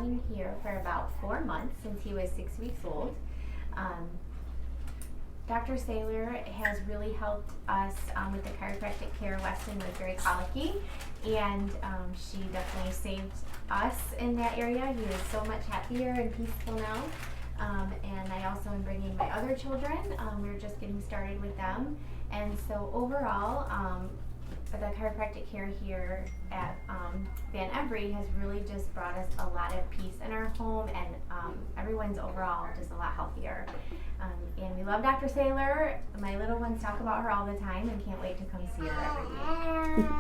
coming here for about 4 months since he was 6 weeks old. Dr. Saylor has really helped us with the chiropractic care. Weston was very colicky, and she definitely saved us in that area. He is so much happier and peaceful now. And I also am bringing my other children. We're just getting started with them. And so overall, the chiropractic care here at Van Every has really just brought us a lot of peace in our home, and everyone's overall just a lot healthier. And we love Dr. Saylor. My little ones talk about her all the time and can't wait to come see her every week.